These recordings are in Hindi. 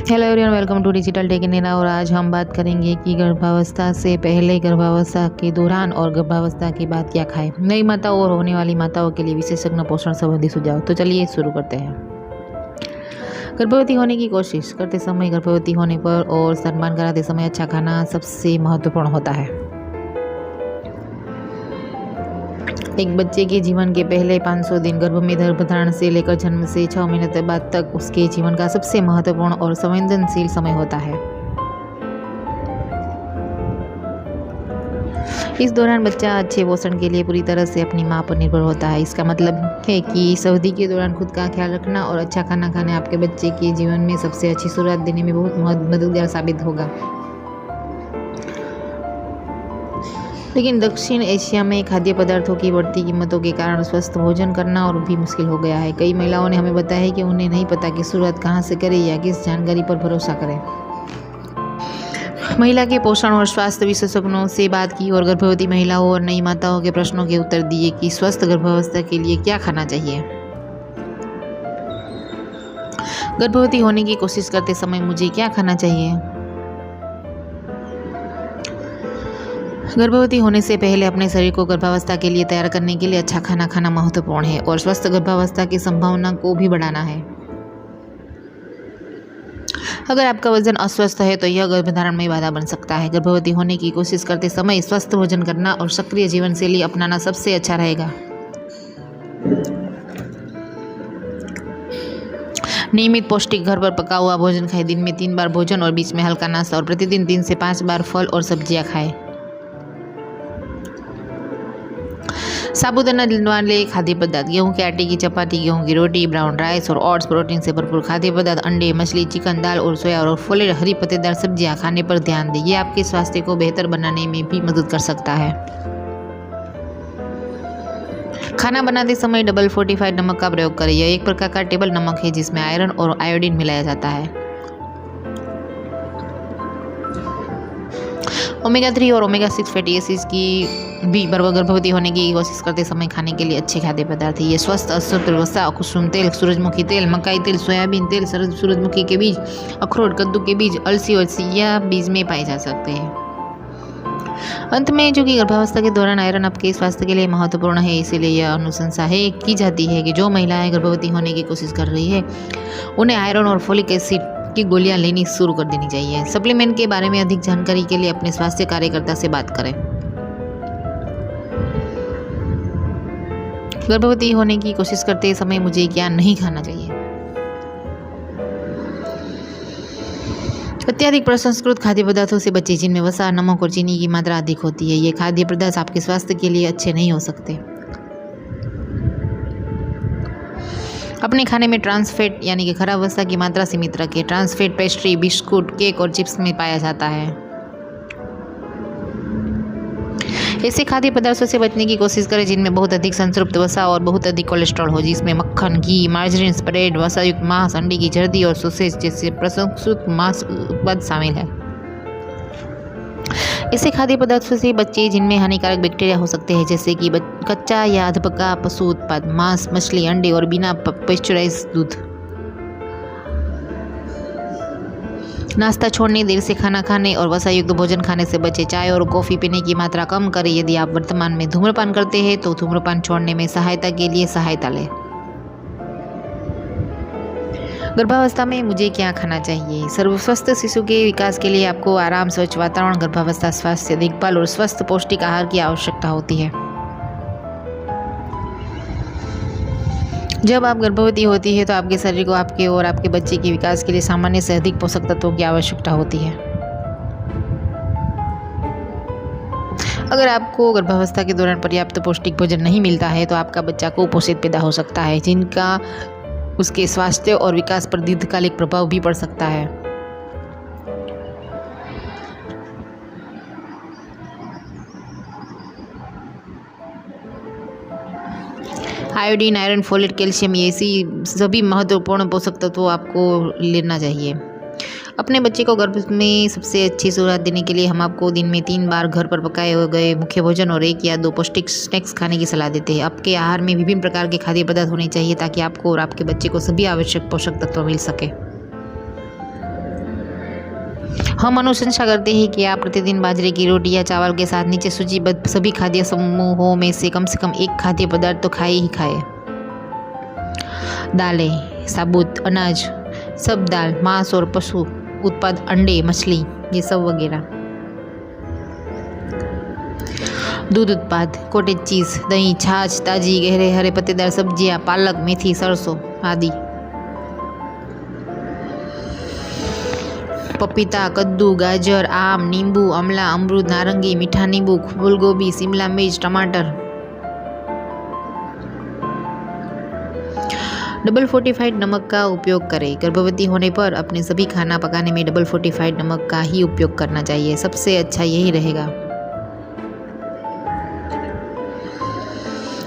Hello everyone, welcome to digital tech in India. और आज हम बात करेंगे कि गर्भावस्था से पहले, गर्भावस्था के दौरान और गर्भावस्था के बाद क्या खाएं। नई माताओं और होने वाली माताओं के लिए विशेषज्ञ पोषण संबंधी सुझाव। तो चलिए शुरू करते हैं। गर्भवती होने की कोशिश करते समय, गर्भवती होने पर और स्तनपान कराते समय अच्छा खाना सबसे महत्वपूर्ण होता है। एक बच्चे के जीवन के पहले 500 दिन गर्भ में गर्भधारण से लेकर जन्म से 6 महीने बाद तक उसके जीवन का सबसे महत्वपूर्ण और संवेदनशील समय होता है। इस दौरान बच्चा अच्छे पोषण के लिए पूरी तरह से अपनी मां पर निर्भर होता है। इसका मतलब है कि इस अवधि के दौरान खुद का ख्याल रखना और अच्छा खाना खाना आपके बच्चे के जीवन में सबसे अच्छी शुरुआत देने में बहुत मददगार साबित होगा। लेकिन दक्षिण एशिया में खाद्य पदार्थों की बढ़ती कीमतों के कारण स्वस्थ भोजन करना और भी मुश्किल हो गया है। कई महिलाओं ने हमें बताया है कि उन्हें नहीं पता कि शुरुआत कहां से करें या किस जानकारी पर भरोसा करें। महिला के पोषण और स्वास्थ्य विशेषज्ञों से बात की और गर्भवती महिलाओं और नई माताओं के प्रश्नों के उत्तर दिए कि स्वस्थ गर्भावस्था के लिए क्या खाना चाहिए। गर्भवती होने की कोशिश करते समय मुझे क्या खाना चाहिए। गर्भवती होने से पहले अपने शरीर को गर्भावस्था के लिए तैयार करने के लिए अच्छा खाना खाना महत्वपूर्ण है और स्वस्थ गर्भावस्था की संभावना को भी बढ़ाना है। अगर आपका वजन अस्वस्थ है तो यह गर्भधारण में बाधा बन सकता है। गर्भवती होने की कोशिश करते समय स्वस्थ भोजन करना और सक्रिय जीवन शैली अपनाना सबसे अच्छा रहेगा। नियमित पौष्टिक घर पर पका हुआ भोजन खाएं। दिन में 3 बार भोजन और बीच में हल्का नाश्ता और प्रतिदिन 3 से 5 बार फल और सब्जियां खाएं। साबुदाना वाले खाद्य पदार्थ, गेहूं के आटे की चपाती, गेहूं की रोटी, ब्राउन राइस और ओट्स, प्रोटीन से भरपूर खाद्य पदार्थ, अंडे, मछली, चिकन, दाल और सोया और फले हरी पत्तेदार सब्जियां खाने पर ध्यान दें। ये आपके स्वास्थ्य को बेहतर बनाने में भी मदद कर सकता है। खाना बनाते समय डबल फोर्टिफाइड नमक का प्रयोग करें। यह एक प्रकार का टेबल नमक है जिसमें आयरन और आयोडीन मिलाया जाता है। ओमेगा 3 और ओमेगा 6 फैटी एसिड्स की भी गर्भवती होने की कोशिश करते समय खाने के लिए अच्छे खाद्य पदार्थ है। ये स्वस्थ अश्वत्थ वसा, कुसुम तेल, सूरजमुखी तेल, मकाई तेल, सोयाबीन तेल, सूरजमुखी के बीज, अखरोट, कद्दू के बीज, अलसी और चिया बीज में पाए जा सकते हैं। अंत में, जो कि गर्भावस्था के दौरान आयरन आपके स्वास्थ्य के लिए महत्वपूर्ण है, इसीलिए यह अनुशंसा की जाती है कि जो महिलाएं गर्भवती होने की कोशिश कर रही है उन्हें आयरन और फोलिक एसिड की गोलियां लेनी शुरू कर देनी चाहिए। सप्लीमेंट के बारे में अधिक जानकारी के लिए अपने स्वास्थ्य कार्यकर्ता से बात करें। गर्भवती होने की कोशिश करते समय मुझे क्या नहीं खाना चाहिए। अत्यधिक प्रसंस्कृत खाद्य पदार्थों से बचें, जिनमें वसा, नमक और चीनी की मात्रा अधिक होती है। ये खाद्य पदार्थ आपके स्वास्थ्य के लिए अच्छे नहीं हो सकते। अपने खाने में ट्रांस फैट यानी कि खराब वसा की मात्रा सीमित रखें। Trans fat pastry, biscuit, cake और चिप्स में पाया जाता है। ऐसे खाद्य पदार्थों से बचने की कोशिश करें जिनमें बहुत अधिक संतृप्त वसा और बहुत अधिक कोलेस्ट्रॉल हो, जिसमें मक्खन, घी, मार्जरीन, स्प्रेड, वसायुक्त मांस, अंडे की जर्दी और सॉसेज जैसे प्रसंस्कृत मांस उत्पाद शामिल है। ऐसे खाद्य पदार्थों से बच्चे जिनमें हानिकारक बैक्टीरिया हो सकते हैं, जैसे कि कच्चा या अधपका पशु उत्पाद, मांस, मछली, अंडे और बिना पेस्चराइज्ड दूध। नाश्ता छोड़ने, देर से खाना खाने और वसायुक्त भोजन खाने से बचें। चाय और कॉफ़ी पीने की मात्रा कम करें। यदि आप वर्तमान में धूम्रपान करते हैं तो धूम्रपान छोड़ने में सहायता के लिए सहायता लें। गर्भावस्था में मुझे क्या खाना चाहिए। सर्वस्वस्थ शिशु के विकास के लिए आपको आराम, स्वच्छ वातावरण, गर्भावस्था स्वास्थ्य देखभाल और स्वस्थ पौष्टिक आहार की आवश्यकता होती है। जब आप गर्भवती होती है तो आपके शरीर को आपके और आपके बच्चे के विकास के लिए सामान्य से अधिक पोषक तत्वों की आवश्यकता होती है। अगर आपको गर्भावस्था के दौरान पर्याप्त पौष्टिक भोजन नहीं मिलता है तो आपका बच्चा कुपोषित पैदा हो सकता है, जिनका उसके स्वास्थ्य और विकास पर दीर्घकालिक प्रभाव भी पड़ सकता है। आयोडीन, आयरन, फोलेट, कैल्शियम, ये ऐसी सभी महत्वपूर्ण पोषक तत्वों आपको लेना चाहिए। अपने बच्चे को गर्भ में सबसे अच्छी शुरुआत देने के लिए हम आपको दिन में 3 बार घर पर पकाए हुए गए मुख्य भोजन और 1 या 2 पौष्टिक स्नैक्स खाने की सलाह देते हैं। आपके आहार में विभिन्न प्रकार के खाद्य पदार्थ होने चाहिए ताकि आपको और आपके बच्चे को सभी आवश्यक पोषक तत्व मिल सके। हम अनुशंसा करते हैं कि आप प्रतिदिन बाजरे की रोटी या चावल के साथ नीचे सूचीबद्ध सभी खाद्य समूहों में से कम एक खाद्य पदार्थ तो खाए ही खाए। दालें, साबुत अनाज, सब दाल, मांस और पशु उत्पाद, अंडे, मछली, ये सब वगैरह। दूध उत्पाद, कॉटेज चीज़, दही, छाछ, ताजी गहरे हरे पत्तेदार सब्जियां, पालक, मेथी, सरसों आदि। पपीता, कद्दू, गाजर, आम, नींबू, आंवला, अमरूद, नारंगी, मीठा नींबू, फूलगोभी, शिमला मिर्च, टमाटर। डबल फोर्टिफाइड नमक का उपयोग करें। गर्भवती होने पर अपने सभी खाना पकाने में डबल फोर्टिफाइड नमक का ही उपयोग करना चाहिए, सबसे अच्छा यही रहेगा।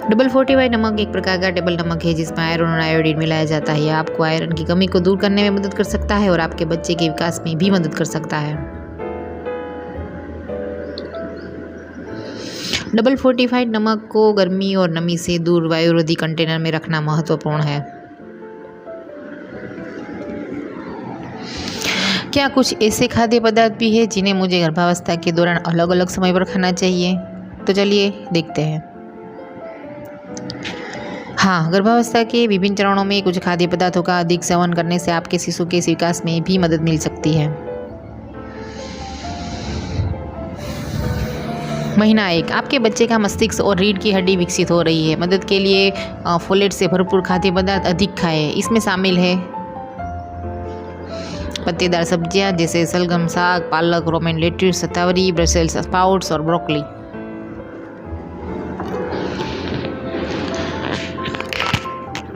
डबल फोर्टिफाइड नमक एक प्रकार का टेबल नमक है जिसमें आयरन और आयोडीन मिलाया जाता है। यह आपको आयरन की कमी को दूर करने में मदद कर सकता है और आपके बच्चे के विकास में भी मदद कर सकता है। डबल फोर्टिफाइड नमक को गर्मी और नमी से दूर वायुरोधी कंटेनर में रखना महत्वपूर्ण है। क्या कुछ ऐसे खाद्य पदार्थ भी हैं जिन्हें मुझे गर्भावस्था के दौरान अलग अलग समय पर खाना चाहिए? तो चलिए देखते हैं। हाँ, गर्भावस्था के विभिन्न चरणों में कुछ खाद्य पदार्थों का अधिक सेवन करने से आपके शिशु के विकास में भी मदद मिल सकती है। महीना 1, आपके बच्चे का मस्तिष्क और रीढ़ की हड्डी विकसित हो रही है। मदद के लिए फोलेट से भरपूर खाद्य पदार्थ अधिक खाएं। इसमें शामिल है पत्तेदार सब्जियां जैसे सलगम साग, पालक, रोमन लेट्यूस, शतावरी, ब्रसेल्स स्प्राउट्स और ब्रोकली।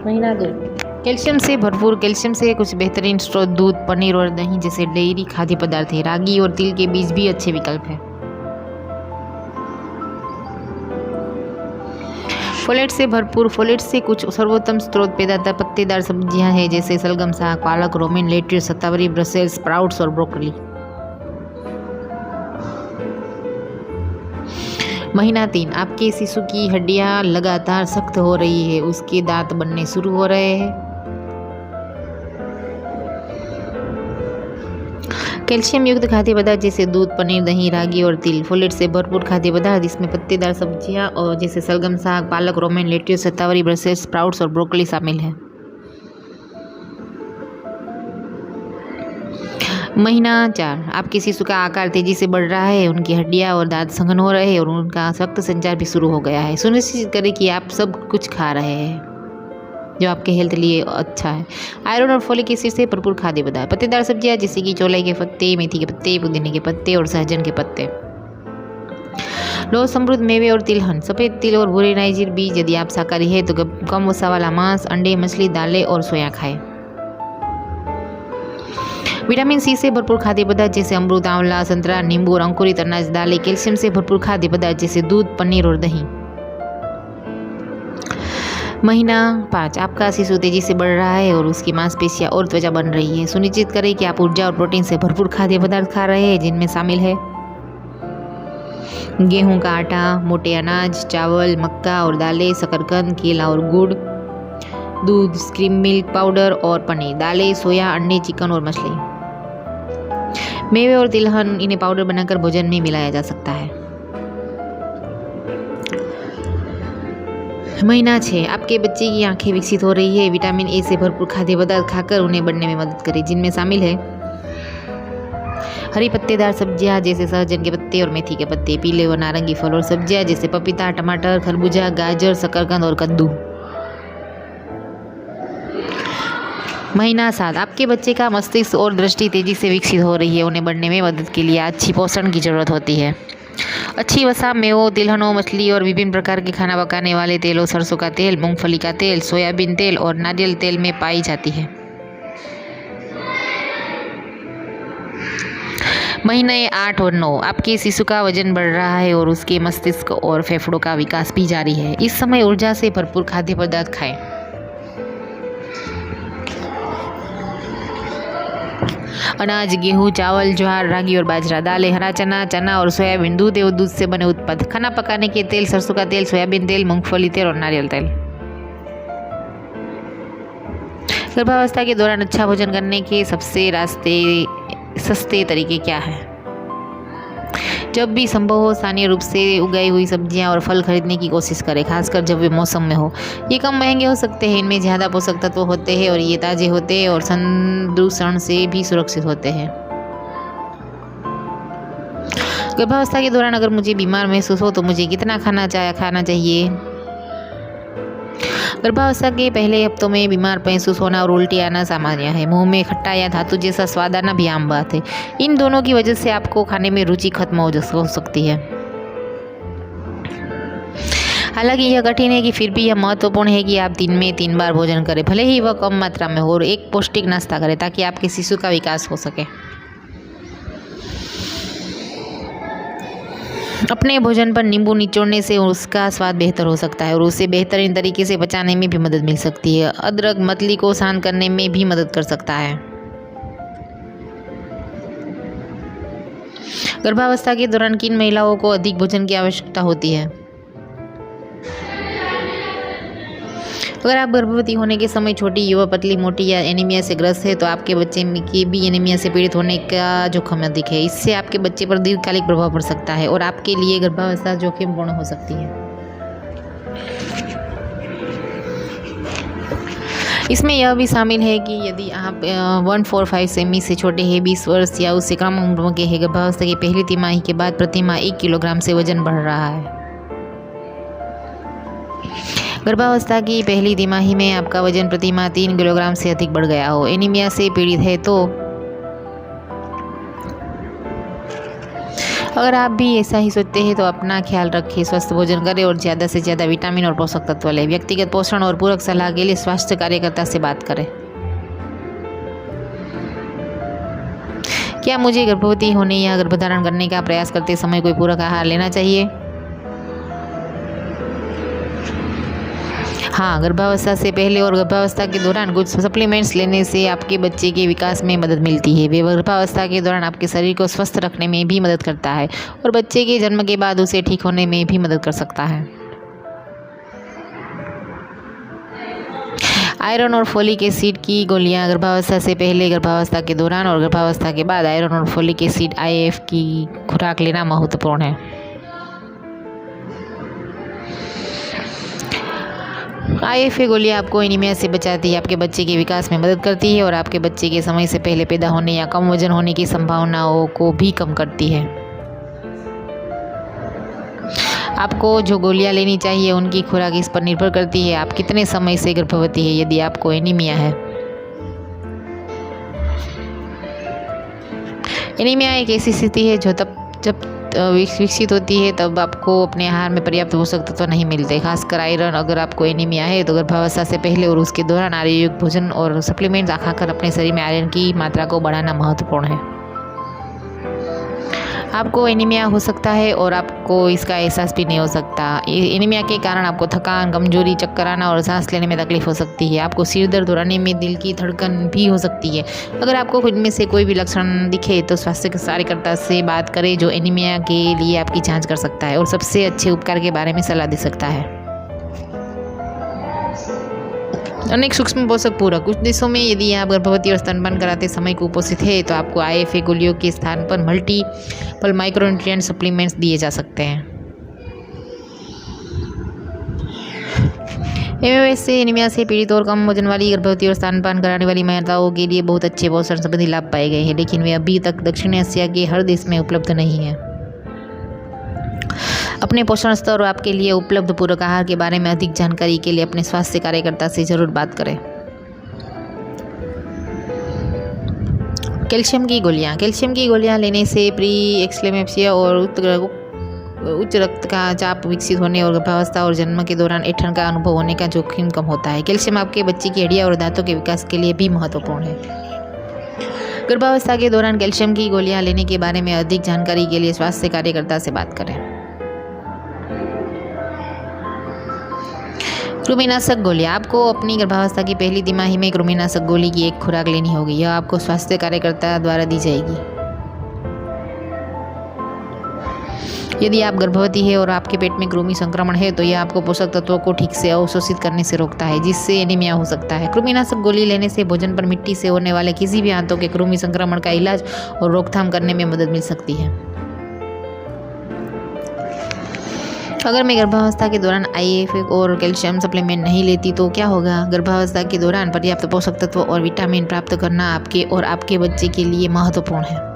महीना 2, कैल्शियम से भरपूर। कैल्शियम से कुछ बेहतरीन स्रोत दूध, पनीर और दही जैसे डेयरी खाद्य पदार्थ है। रागी और तिल के बीज भी अच्छे विकल्प हैं। फोलेट से भरपूर। फोलेट से कुछ सर्वोत्तम स्रोत पत्तेदार सब्जियां हैं जैसे सलगम साग, पालक, रोमन लेट्यूस, शतावरी, ब्रसेल्स स्प्राउट्स और ब्रोकली। महीना 3, आपके शिशु की हड्डियां लगातार सख्त हो रही है, उसके दांत बनने शुरू हो रहे हैं। कैल्शियम युक्त खाद्य पदार्थ जैसे दूध, पनीर, दही, रागी और तिल। फोलेट से भरपूर खाद्य पदार्थ इसमें पत्तेदार सब्जियां और जैसे सलगम साग, पालक, रोमन लेट्यूस, शतावरी, ब्रसेल्स स्प्राउट्स और ब्रोकली शामिल है। महीना 4, आपके शिशु का आकार तेजी से बढ़ रहा है, उनकी हड्डियां और दांत सघन हो रहे हैं और उनका रक्त संचार भी शुरू हो गया है। सुनिश्चित करें कि आप सब कुछ खा रहे हैं जो आपके हेल्थ लिए अच्छा है। आयरन और फोलिक एसिड से भरपूर खाद्य पदार्थ। पत्तेदार सब्जियां जैसे कि चौलाई के पत्ते, मेथी के पत्ते, पुदीने के पत्ते और सहजन के पत्ते। लौह समृद्ध मेवे और तिलहन, सफ़ेद तिल और भूरे नाइजीर बीज। यदि आप शाकाहारी हैं तो कम वसा वाला मांस, अंडे, मछली, दालें और सोया खाएं। विटामिन सी से भरपूर खाद्य पदार्थ जैसे अमरूद, आंवला, संतरा, नींबू और अंकुरित अनाज, दालें। कैल्शियम से भरपूर खाद्य पदार्थ जैसे दूध, पनीर और दही। महीना 5, आपका शिशु तेजी से बढ़ रहा है और उसकी मांसपेशियां और त्वचा बन रही है। सुनिश्चित करें कि आप ऊर्जा और प्रोटीन से भरपूर खाद्य पदार्थ खा रहे हैं जिनमें शामिल है गेहूं का आटा, मोटे अनाज, चावल, मक्का और दालें, शकरकंद, केला और गुड़, दूध, स्किम मिल्क पाउडर और पनीर, दालें, सोया, अंडे, चिकन और मछली। मेवे और तिलहन, इन्हें पाउडर बनाकर भोजन में मिलाया जा सकता है। महीना 6, आपके बच्चे की आंखें विकसित हो रही है। विटामिन ए से भरपूर खाद्य पदार्थ खाकर उन्हें बढ़ने में मदद करें जिनमें शामिल है हरी पत्तेदार सब्जियां जैसे सहजन के पत्ते और मेथी के पत्ते, पीले और नारंगी फल और सब्जियां जैसे पपीता, टमाटर, खरबूजा, गाजर, शकरकंद और कद्दू। महीना 7, आपके बच्चे का मस्तिष्क और दृष्टि तेजी से विकसित हो रही है, उन्हें बढ़ने में मदद के लिए अच्छी पोषण की जरूरत होती है। अच्छी वसा मेवों, तिलहनों, मछली और विभिन्न प्रकार के खाना पकाने वाले तेलों, सरसों का तेल, मूंगफली का तेल, सोयाबीन तेल और नारियल तेल में पाई जाती है। महीने 8 और 9, आपके शिशु का वजन बढ़ रहा है और उसके मस्तिष्क और फेफड़ों का विकास भी जारी है। इस समय ऊर्जा से भरपूर खाद्य पदार्थ खाएं। अनाज, गेहूं, चावल, ज्वार, रागी और बाजरा, दालें, हरा चना, चना और सोयाबीन, दूध एवं दूध से बने उत्पाद, खाना पकाने के तेल, सरसों का तेल, सोयाबीन तेल, मूंगफली तेल और नारियल तेल। गर्भावस्था के दौरान अच्छा भोजन करने के सबसे सस्ते तरीके क्या हैं? जब भी संभव हो स्थानीय रूप से उगाई हुई सब्जियां और फल खरीदने की कोशिश करें, खासकर जब वे मौसम में हो। ये कम महंगे हो सकते हैं, इनमें ज़्यादा पोषक तत्व होते हैं और ये ताज़े होते हैं और संदूषण से भी सुरक्षित होते हैं। गर्भावस्था के दौरान अगर मुझे बीमार महसूस हो तो मुझे कितना खाना चाहिए? गर्भावस्था के पहले हफ्तों में बीमार महसूस होना और उल्टी आना सामान्य है। मुंह में खट्टा या धातु जैसा स्वाद आना भी आम बात है। इन दोनों की वजह से आपको खाने में रुचि खत्म हो सकती है। हालांकि यह कठिन है कि फिर भी यह महत्वपूर्ण है कि आप दिन में 3 बार भोजन करें, भले ही वह कम मात्रा में हो, और एक पौष्टिक नाश्ता करें ताकि आपके शिशु का विकास हो सके। अपने भोजन पर नींबू निचोड़ने से उसका स्वाद बेहतर हो सकता है और उसे बेहतरीन तरीके से पचाने में भी मदद मिल सकती है। अदरक मतली को शांत करने में भी मदद कर सकता है। गर्भावस्था के दौरान किन महिलाओं को अधिक भोजन की आवश्यकता होती है? अगर आप गर्भवती होने के समय छोटी, युवा, पतली, मोटी या एनीमिया से ग्रस्त है तो आपके बच्चे की भी एनीमिया से पीड़ित होने का जोखिम अधिक है। इससे आपके बच्चे पर दीर्घकालिक प्रभाव पड़ सकता है और आपके लिए गर्भावस्था जोखिमपूर्ण हो सकती है। इसमें यह भी शामिल है कि यदि आप 145 सेमी से छोटे हैं, 20 वर्ष या उससे कम उम्र के हैं, गर्भावस्था की पहली तिमाही के बाद प्रति माह 1 किलोग्राम से वजन बढ़ रहा है। गर्भावस्था की पहली तिमाही में आपका वजन प्रति माह 3 किलोग्राम से अधिक बढ़ गया हो, एनीमिया से पीड़ित है तो अगर आप भी ऐसा ही सोचते हैं तो अपना ख्याल रखें, स्वस्थ भोजन करें और ज़्यादा से ज़्यादा विटामिन और पोषक तत्व लें। व्यक्तिगत पोषण और पूरक सलाह के लिए स्वास्थ्य कार्यकर्ता से बात करें। क्या मुझे गर्भवती होने या गर्भधारण करने का प्रयास करते समय कोई पूरक आहार लेना चाहिए? हाँ, गर्भावस्था से पहले और गर्भावस्था के दौरान कुछ सप्लीमेंट्स लेने से आपके बच्चे के विकास में मदद मिलती है। वे गर्भावस्था के दौरान आपके शरीर को स्वस्थ रखने में भी मदद करता है और बच्चे के जन्म के बाद उसे ठीक होने में भी मदद कर सकता है। आयरन और फोलिक एसिड की गोलियां गर्भावस्था से पहले, गर्भावस्था के दौरान और गर्भावस्था के बाद आयरन और फोलिक एसिड IF की खुराक लेना महत्वपूर्ण है। IFA गोलियां आपको एनीमिया से बचाती है, आपके बच्चे के विकास में मदद करती है और आपके बच्चे के समय से पहले पैदा होने या कम वजन होने की संभावनाओं को भी कम करती है। आपको जो गोलियां लेनी चाहिए उनकी खुराक इस पर निर्भर करती है आप कितने समय से गर्भवती है। यदि आपको एनीमिया है, एनीमिया एक ऐसी स्थिति है जो जब विकसित होती है तब आपको अपने आहार में पर्याप्त पोषक तत्व नहीं मिलते, खासकर आयरन। अगर आपको एनीमिया है तो गर्भावस्था से पहले और उसके दौरान आयुर्वेदिक भोजन और सप्लीमेंट्स खाकर अपने शरीर में आयरन की मात्रा को बढ़ाना महत्वपूर्ण है। आपको एनीमिया हो सकता है और आपको इसका एहसास भी नहीं हो सकता। एनीमिया के कारण आपको थकान, कमजोरी, चक्कर आना और सांस लेने में तकलीफ हो सकती है। आपको सिर दर्द और आने में दिल की धड़कन भी हो सकती है। अगर आपको इनमें से कोई भी लक्षण दिखे तो स्वास्थ्य कार्यकर्ता से बात करें जो एनीमिया के लिए आपकी जांच कर सकता है और सबसे अच्छे उपचार के बारे में सलाह दे सकता है। अनेक सूक्ष्म पोषक पूरक। कुछ देशों में यदि आप गर्भवती और स्तनपान कराते समय कुपोषित है तो आपको IFA गोलियों के स्थान पर मल्टीपल माइक्रोन्यूट्रिएंट सप्लीमेंट्स दिए जा सकते हैं। MMS से एनीमिया से पीड़ित और कम वजन वाली गर्भवती और स्तनपान कराने वाली महिलाओं के लिए बहुत अच्छे पोषण संबंधी लाभ पाए गए हैं, लेकिन वे अभी तक दक्षिण एशिया के हर देश में उपलब्ध नहीं है। अपने पोषण स्तर और आपके लिए उपलब्ध पूरक आहार के बारे में अधिक जानकारी के लिए अपने स्वास्थ्य कार्यकर्ता से जरूर बात करें। कैल्शियम की गोलियां। कैल्शियम की गोलियां लेने से प्री एक्लेम्प्सिया और उच्च रक्त का चाप विकसित होने और गर्भावस्था और जन्म के दौरान ऐंठन का अनुभव होने का जोखिम कम होता है। कैल्शियम आपके बच्चे की हड्डियां और दांतों के विकास के लिए भी महत्वपूर्ण है। गर्भावस्था के दौरान कैल्शियम की गोलियां लेने के बारे में अधिक जानकारी के लिए स्वास्थ्य कार्यकर्ता से बात करें। कृमिनाशक गोलियां। आपको अपनी गर्भावस्था की पहली तिमाही में कृमिनाशक गोली की एक खुराक लेनी होगी। यह आपको स्वास्थ्य कार्यकर्ता द्वारा दी जाएगी। यदि आप गर्भवती है और आपके पेट में कृमि संक्रमण है तो यह आपको पोषक तत्वों को ठीक से अवशोषित करने से रोकता है, जिससे एनीमिया हो सकता है। कृमिनाशक गोली लेने से भोजन पर मिट्टी से होने वाले किसी भी आंतों के कृमि संक्रमण का इलाज और रोकथाम करने में मदद मिल सकती है। अगर मैं गर्भावस्था के दौरान IF और कैल्शियम सप्लीमेंट नहीं लेती तो क्या होगा? गर्भावस्था के दौरान पर्याप्त पोषक तत्व और विटामिन प्राप्त करना आपके और आपके बच्चे के लिए महत्वपूर्ण है।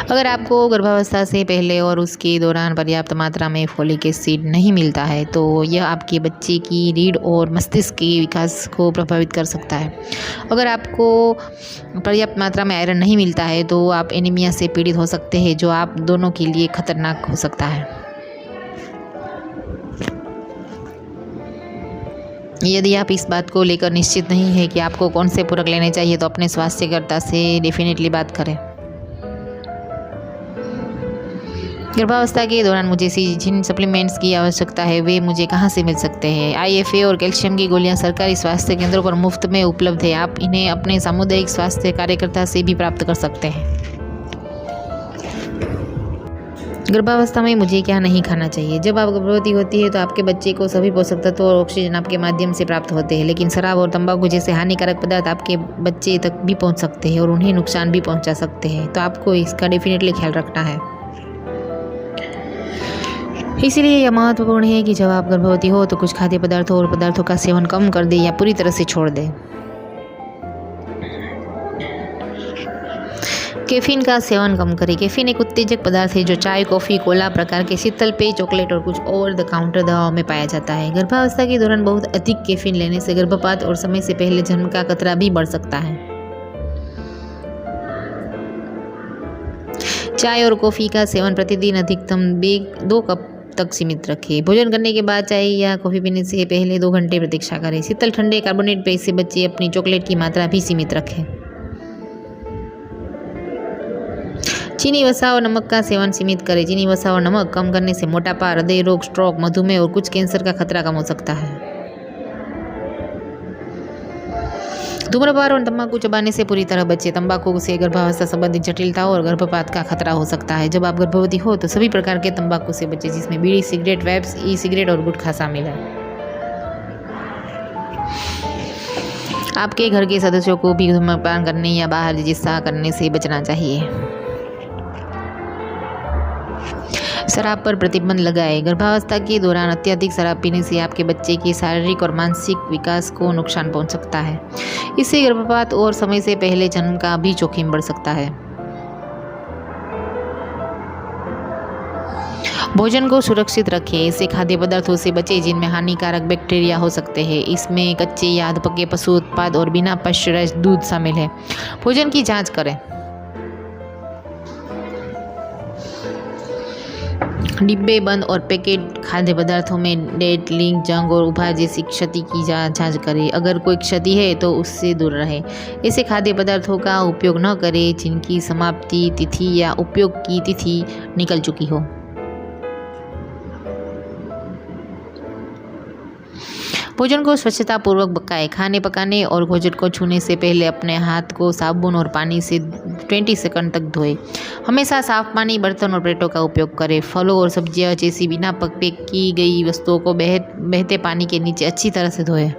अगर आपको गर्भावस्था से पहले और उसके दौरान पर्याप्त मात्रा में फोलिक एसिड नहीं मिलता है तो यह आपके बच्चे की रीढ़ और मस्तिष्क के विकास को प्रभावित कर सकता है। अगर आपको पर्याप्त मात्रा में आयरन नहीं मिलता है तो आप एनीमिया से पीड़ित हो सकते हैं, जो आप दोनों के लिए खतरनाक हो सकता है। यदि आप इस बात को लेकर निश्चित नहीं है कि आपको कौन से पूरक लेने चाहिए तो अपने स्वास्थ्यकर्ता से डेफिनेटली बात करें। गर्भावस्था के दौरान मुझे जिन सप्लीमेंट्स की आवश्यकता है वे मुझे कहाँ से मिल सकते हैं? IFA और कैल्शियम की गोलियां सरकारी स्वास्थ्य केंद्रों पर मुफ्त में उपलब्ध है। आप इन्हें अपने सामुदायिक स्वास्थ्य कार्यकर्ता से भी प्राप्त कर सकते हैं। गर्भावस्था में मुझे क्या नहीं खाना चाहिए? जब आप गर्भवती होती है तो आपके बच्चे को सभी पोषक तत्व और ऑक्सीजन आपके माध्यम से प्राप्त होते हैं, लेकिन शराब और तंबाकू जैसे हानिकारक पदार्थ आपके बच्चे तक भी पहुँच सकते हैं और उन्हें नुकसान भी पहुँचा सकते हैं, तो आपको इसका डेफिनेटली ख्याल रखना है। इसीलिए यह महत्वपूर्ण है कि जब आप गर्भवती हो तो कुछ खाद्य पदार्थों और पदार्थों का सेवन कम कर दें या पूरी तरह से छोड़ दें। कैफीन का सेवन कम करें। कैफीन एक उत्तेजक पदार्थ है जो चाय, कॉफ़ी, कोला प्रकार के शीतल पेय, चॉकलेट और कुछ ओवर द काउंटर दवाओं में पाया जाता है। गर्भावस्था के दौरान बहुत अधिक कैफीन लेने से गर्भपात और समय से पहले जन्म का खतरा भी बढ़ सकता है। चाय और कॉफ़ी का सेवन प्रतिदिन अधिकतम 2 कप तक सीमित रखें। भोजन करने के बाद चाय या कॉफ़ी पीने से पहले 2 घंटे प्रतीक्षा करें। शीतल, ठंडे, कार्बोनेट पेय से बच्चे अपनी चॉकलेट की मात्रा भी सीमित रखें। चीनी, वसा और नमक का सेवन सीमित करें। चीनी, वसा और नमक कम करने से मोटापा, हृदय रोग, स्ट्रोक, मधुमेह और कुछ कैंसर का खतरा कम हो सकता है। धूम्रपान और तंबाकू चबाने से पूरी तरह बचें। तंबाकू से गर्भावस्था संबंधित जटिलताओं और गर्भपात का खतरा हो सकता है। जब आप गर्भवती हो तो सभी प्रकार के तंबाकू से बचें, जिसमें बीड़ी, सिगरेट, वेप्स, ई-सिगरेट और गुटखा शामिल है। आपके घर के सदस्यों को भी धूम्रपान करने या बाहर जिस्सा करने से बचना चाहिए। शराब पर प्रतिबंध लगाएं। गर्भावस्था के दौरान अत्यधिक शराब पीने से आपके बच्चे के शारीरिक और मानसिक विकास को नुकसान पहुंच सकता है। इससे गर्भपात और समय से पहले जन्म का भी जोखिम बढ़ सकता है। भोजन को सुरक्षित रखें। ऐसे खाद्य पदार्थों से बचें जिनमें हानिकारक बैक्टीरिया हो सकते हैं। इसमें कच्चे या अधपके पशु उत्पाद और बिना पाश्चराइज्ड दूध शामिल है। भोजन की जांच करें। डिब्बे बंद और पैकेट खाद्य पदार्थों में डेट, लिंक, जंग और उभार जैसी क्षति की जांच करें। अगर कोई क्षति है तो उससे दूर रहें। ऐसे खाद्य पदार्थों का उपयोग न करें जिनकी समाप्ति तिथि या उपयोग की तिथि निकल चुकी हो। भोजन को स्वच्छता पूर्वक पकाएं। खाने पकाने और भोजन को छूने से पहले अपने हाथ को साबुन और पानी से 20 सेकंड तक धोएं। हमेशा साफ पानी, बर्तन और प्लेटों का उपयोग करें। फलों और सब्जियां जैसी बिना पैक की गई वस्तुओं को बहते पानी के नीचे अच्छी तरह से धोएं।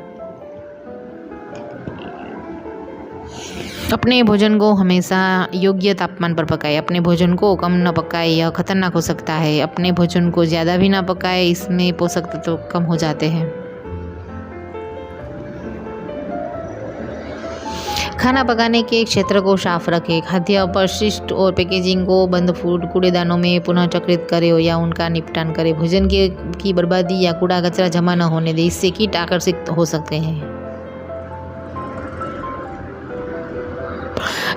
अपने भोजन को हमेशा योग्य तापमान पर पकाएं। अपने भोजन को कम न पकाएं, यह खतरनाक हो सकता है। अपने भोजन को ज़्यादा भी न पकाएं, इसमें पोषक तत्व कम हो जाते हैं। खाना पकाने के क्षेत्र को साफ रखें। खाद्य अपशिष्ट और पैकेजिंग को बंद फूड कूड़ेदानों में पुनः चक्रित करें या उनका निपटान करें। भोजन की बर्बादी या कूड़ा कचरा जमा न होने दें, इससे कीट आकर्षित हो सकते हैं।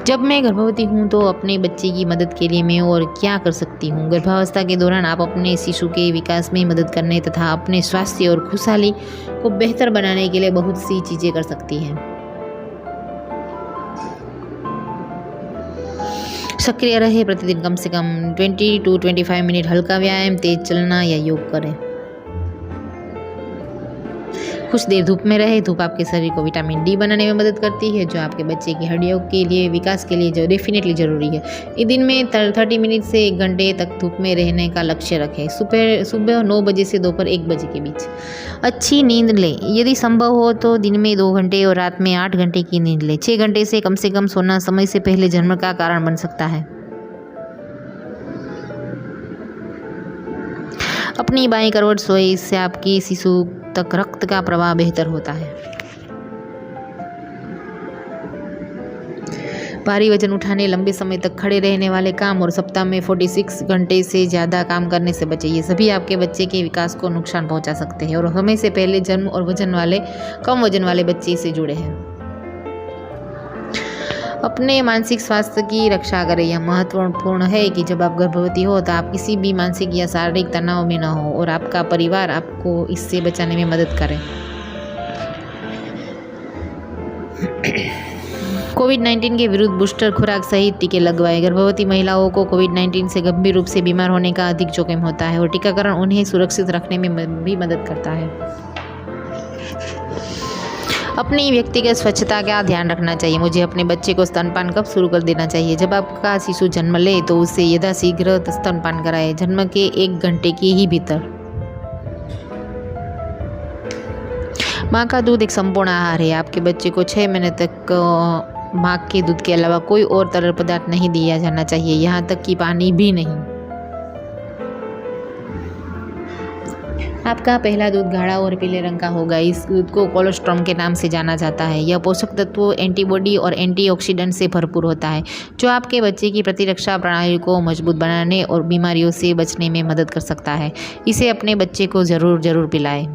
जब मैं गर्भवती हूँ तो अपने बच्चे की मदद के लिए मैं और क्या कर सकती हूँ? गर्भावस्था के दौरान आप अपने शिशु के विकास में मदद करने तथा अपने स्वास्थ्य और खुशहाली को बेहतर बनाने के लिए बहुत सी चीज़ें कर सकती हैं। सक्रिय रहे। प्रतिदिन कम से कम 20 to 25 मिनट हल्का व्यायाम, तेज चलना या योग करें। कुछ देर धूप में रहे। धूप आपके शरीर को विटामिन डी बनाने में मदद करती है, जो आपके बच्चे की हड्डियों के लिए विकास के लिए जो डेफिनेटली ज़रूरी है। ये दिन में 30 मिनट से 1 घंटे तक धूप में रहने का लक्ष्य रखें। सुबह 9 बजे से दोपहर 1 बजे के बीच अच्छी नींद लें। यदि संभव हो तो दिन में 2 घंटे और रात में 8 घंटे की नींद लें। 6 घंटे से कम सोना समय से पहले जन्म का कारण बन सकता है। अपनी बाईं करवट सोए, इससे आपकी शिशु तक रक्त का प्रवाह बेहतर होता है। भारी वजन उठाने, लंबे समय तक खड़े रहने वाले काम और सप्ताह में 46 घंटे से ज़्यादा काम करने से बचें। ये सभी आपके बच्चे के विकास को नुकसान पहुंचा सकते हैं और समय से पहले जन्म और कम वजन वाले बच्चे से जुड़े हैं। अपने मानसिक स्वास्थ्य की रक्षा करें। यह महत्वपूर्ण है कि जब आप गर्भवती हो तो आप किसी भी मानसिक या शारीरिक तनाव में न हो और आपका परिवार आपको इससे बचाने में मदद करे। कोविड-19 के विरुद्ध बूस्टर खुराक सहित टीके लगवाएं। गर्भवती महिलाओं को कोविड-19 से गंभीर रूप से बीमार होने का अधिक जोखिम होता है और टीकाकरण उन्हें सुरक्षित रखने में भी मदद करता है। अपनी व्यक्तिगत स्वच्छता का ध्यान रखना चाहिए। मुझे अपने बच्चे को स्तनपान कब शुरू कर देना चाहिए? जब आपका शिशु जन्म ले तो उसे यथाशीघ्र स्तनपान कराएं, जन्म के 1 घंटे के ही भीतर। माँ का दूध एक संपूर्ण आहार है। आपके बच्चे को 6 महीने तक माँ के दूध के अलावा कोई और तरल पदार्थ नहीं दिया जाना चाहिए, यहाँ तक कि पानी भी नहीं। आपका पहला दूध गाढ़ा और पीले रंग का होगा। इस दूध को कोलोस्ट्रम के नाम से जाना जाता है। यह पोषक तत्वों, एंटीबॉडी और एंटीऑक्सीडेंट से भरपूर होता है, जो आपके बच्चे की प्रतिरक्षा प्रणाली को मजबूत बनाने और बीमारियों से बचने में मदद कर सकता है। इसे अपने बच्चे को ज़रूर पिलाएं।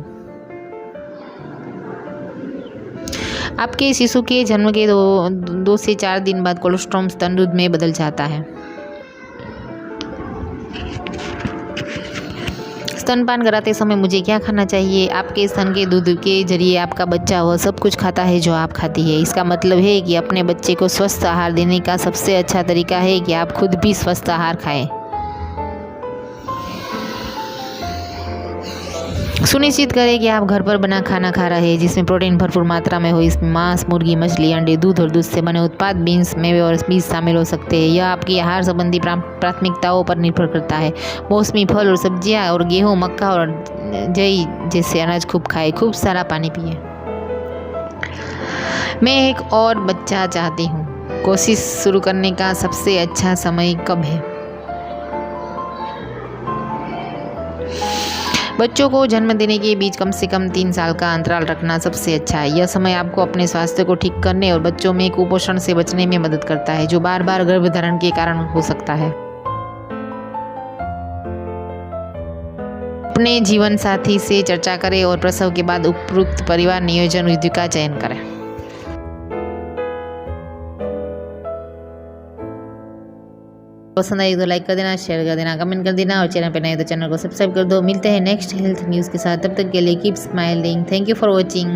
आपके शिशु के जन्म के 2 से 4 दिन बाद कोलोस्ट्रम स्तन दूध में बदल जाता है। स्तनपान कराते समय मुझे क्या खाना चाहिए? आपके स्तन के दूध के जरिए आपका बच्चा वह सब कुछ खाता है जो आप खाती है। इसका मतलब है कि अपने बच्चे को स्वस्थ आहार देने का सबसे अच्छा तरीका है कि आप खुद भी स्वस्थ आहार खाएं। सुनिश्चित करें कि आप घर पर बना खाना खा रहे हैं, जिसमें प्रोटीन भरपूर मात्रा में हो। इसमें मांस, मुर्गी, मछली, अंडे, दूध और दूध से बने उत्पाद, बीन्स, मेवे और बीज शामिल हो सकते हैं। यह आपकी आहार संबंधी प्राथमिकताओं पर निर्भर करता है। मौसमी फल और सब्जियां और गेहूं, मक्का और जई जैसे अनाज खूब खाएं। खूब सारा पानी पिए। मैं एक और बच्चा चाहती हूँ। कोशिश शुरू करने का सबसे अच्छा समय कब है? बच्चों को जन्म देने के बीच कम से कम 3 साल का अंतराल रखना सबसे अच्छा है। यह समय आपको अपने स्वास्थ्य को ठीक करने और बच्चों में कुपोषण से बचने में मदद करता है, जो बार-बार गर्भधारण के कारण हो सकता है। अपने जीवन साथी से चर्चा करें और प्रसव के बाद उपयुक्त परिवार नियोजन विधि का चयन करें। पसंद आई तो लाइक कर देना, शेयर कर देना, कमेंट कर देना और चैनल पर नए तो चैनल को सब्सक्राइब कर दो। मिलते हैं नेक्स्ट हेल्थ न्यूज़ के साथ। तब तक के लिए keep smiling. Thank you for watching.